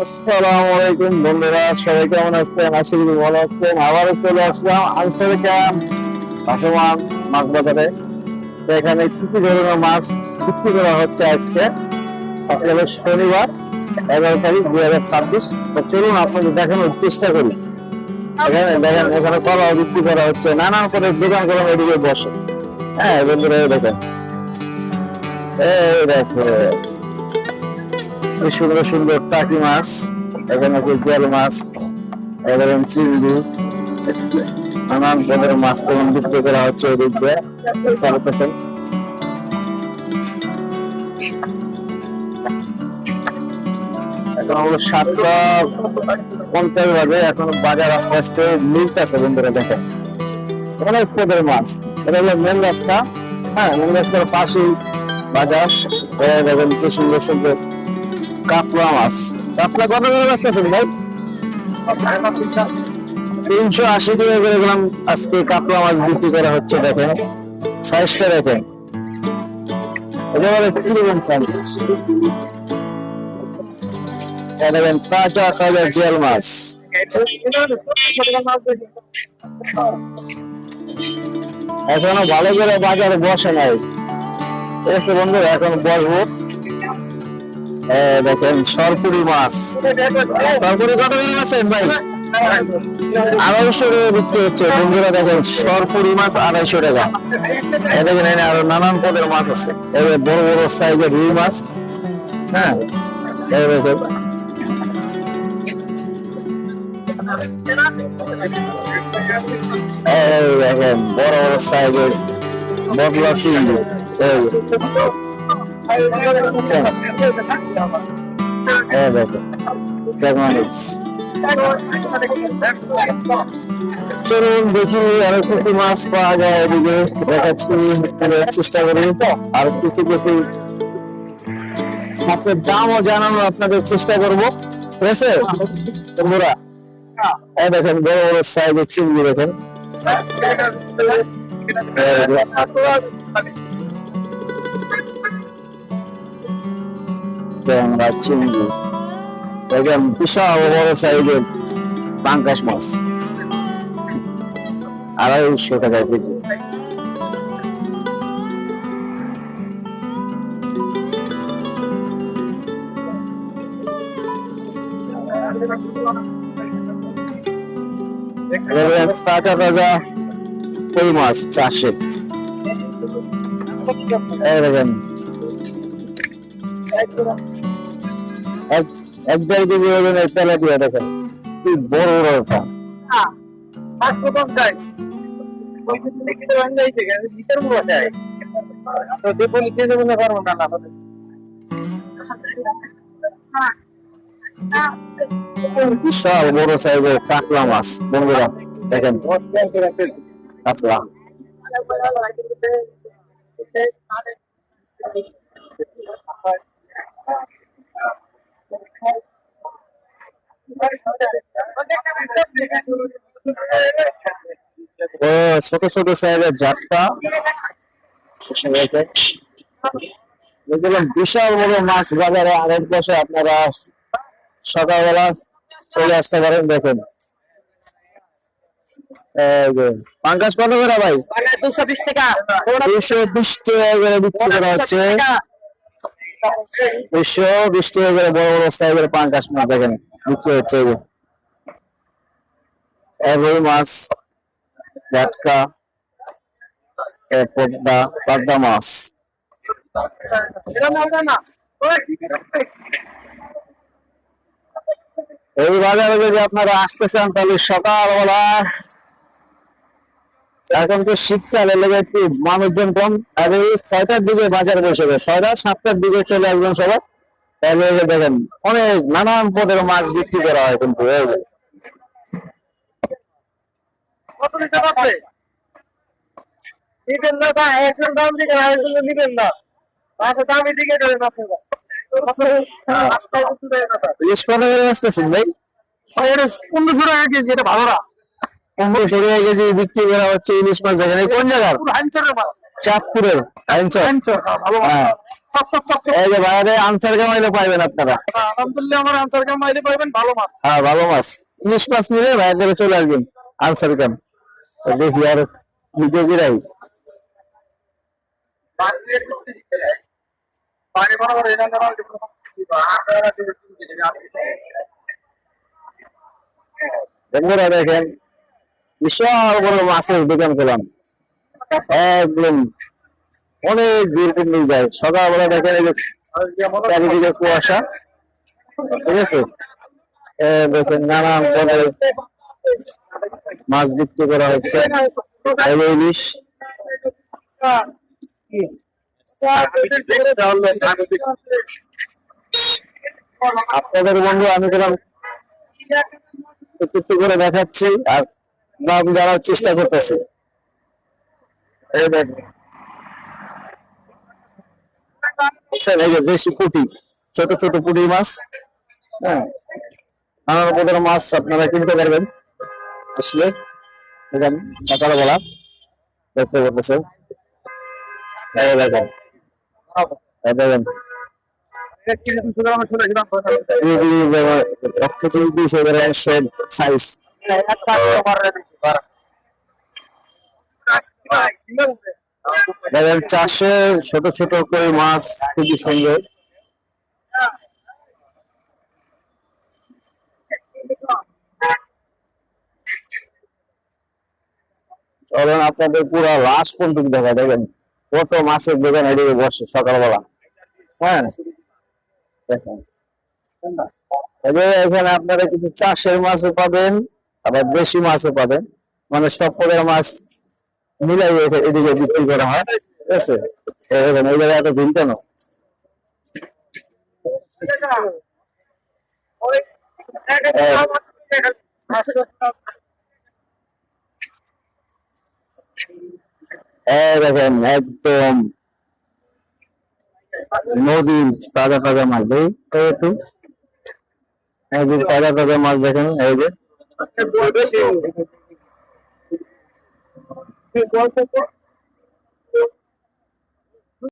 আসসালামু আলাইকুম বন্ধুরা, সবাই কেমন আছেন? আশা করি ভালো আছেন। আবারও চলে আসলাম আনসার ক্যাম্প ভাসমান মাছ বাজারে। তো এখানে কি কি ধরনের মাছ বিক্রি করা হচ্ছে আজকে হলো শনিবার 11 তারিখ 2026। তো চলুন আপনাদের দেখানোর চেষ্টা করি। এখানে দেখেন, এখানে কলাও বিক্রি করা হচ্ছে, নানান করে দোকান করে এদিকে বসে। হ্যাঁ বন্ধুরা, দেখেন এই দেখো কি সুন্দর সুন্দর টাকি মাছ। এখানে আছে জেল মাছ, এখানে চিংড়ি, নানান ধরনের মাছ কেমন বিক্রি করা হচ্ছে ওদিক দিয়ে চালাতেছেন। এখন হলো 7:50 বাজে, এখন বাজার আস্তে আস্তে মিলতেছে বন্ধুরা। দেখেন অনেক পদের মাছ, এটা হলো মেন রাস্তা। হ্যাঁ, মেন রাস্তার পাশেই বাজার। দেখেন কি সুন্দর সুন্দর কাতলা মাছ। কাতলা কত করে বাঁচতেছেন ভাই? 380 টাকা করে গ্রাম আজকে কাতলা মাছ বিক্রি করা হচ্ছে। দেখেন সাইজটা দেখেন, একেবারে কিরকম কম। দেখেন তাজা তাজা জিয়াল মাছ। এখনো ভালো করে বাজারে বসে নাই, ঠিক আছে বন্ধুরা, এখন বসবো। দেখেন সরপুরি মাছ। সরপুরি কত করে আছেন ভাই? 250 টাকা বিক্রি হচ্ছে বন্ধুরা। দেখেন সরপুরি মাছ 250 টাকা। দেখেন এখানে আরো নানান পদের মাছ আছে, বড় বড় সাইজের রুই মাছ। হ্যাঁ দেখেন দেখেন বড় বড় সাইজের বদলা চিংড়ি। চলুন দেখি আরো কিছু মাছ পাওয়া যায়, এদিকে দেখাচ্ছি, চেষ্টা করি আর কিছু কিছু মাছের দামও জানানো আপনাদের চেষ্টা করবো, ঠিক আছে বন্ধুরা। দেখেন বড় বড় সাইজের চিংড়ি, দেখেন চিংড়ি। দেখেন বিশাল বড় সাইজের পাঙ্গাস মাছ, 250 টাকা কেজি। তাজা তাজা কই মাছ চাষের। দেখেন 1-1.5 কেজি ওজনের তেলাপিয়া। দেখেন কি বড় বড় ওটা। 550 বিশাল বড় সাইজের কাতলা মাছ বন্ধুরা। দেখেন কাতলা। ছোট ছোট সাইজের জাটকা। বিশাল বড় মাছ বাজারে আড়ত বসে, আপনারা সকালবেলা চলে আসতে পারেন। দেখেন পাঙ্গাস কত করে ভাই? 220 টাকা। 220 টাকা করে বিক্রি করা হচ্ছে। 220 টাকা করে বড় বড় সাইজের পাঙ্গাস মাছ দেখেন বিক্রি হচ্ছে। এই মাছ জাটকা, পদ্মা পদ্মা মাছ। এই বাজারে যদি আপনারা আসতে চান তাহলে সকালবেলা, এখন তো শীতকালে লেগে একটু মানুষজন কম, আর 6টার দিকে বাজার বসে যায়, 6টা-7টার দিকে চলে আসবেন সবাই। তাহলে দেখেন অনেক নানান পদের মাছ বিক্রি করা হয় কিন্তু। ইলিশ কত করে আসতেছেন ভাই? 1500 টাকা কেজি। এটা ভালো না, 1500 টাকা কেজি বিক্রি করা হচ্ছে ইলিশ মাছ। দেখেন কোন জায়গার? চাঁদপুরের। হ্যাঁ এই যে বাইরে আনসার কামাইলে পাইবেন আপনারা। আলহামদুলিল্লাহ আমার আনসার কাম মাইলে পাইবেন ভালো মাছ। হ্যাঁ ভালো মাছ, ইলিশ মাছ নিলে ভাইয়ের কাছে চলে আসবেন আনসার কাম। দেখি আর ভিডিও দিরাই পানি বড় বড় এটা না বন্ধুরা দেখেন বিশাল বড় মাছের দোকান করলাম একদম, অনেক দূর নিয়ে যায়। সকালবেলা দেখেন এই যে চারিদিকে কুয়াশা, ঠিক আছে। দেখেন নানান ধরনের মাছ বিক্রি করা হচ্ছে। এই যে ইলিশ, আপনাদের বন্ধু আমি করলাম একটু একটু করে দেখাচ্ছি আর দাম জানার চেষ্টা করতেছি। এই দেখেন এই যে দেশি পুঁটি, ছোট ছোট পুঁটি মাছ, হ্যাঁ নানান রকমের মাছ আপনারা কিনতে পারবেন আসলে। দেখেন সকালবেলা দেখতে পাচ্ছেন, এই দেখেন এই দেখেন সাইজ দেখেন, চাষে ছোট ছোট কই মাছ খুবই সুন্দর। চলেন আপনাদের পুরো লাস্ট পর্যন্ত দেখা, দেখেন কত মাছের দোকান এদিকে বসে সকালবেলা। হ্যাঁ দেখেন এখানে আপনারা কিছু চাষের মাছও পাবেন, আবার দেশি মাছও পাবেন, মানে সব প্রকার মাছ মিলাই এদিকে বিক্রি করা হয়, ঠিক আছে। এই জায়গায় এত ভিড় কেন? দেখেন একদম নদীর তাজা তাজা মাছ, একটু তাজা তাজা মাছ দেখেন। এই যে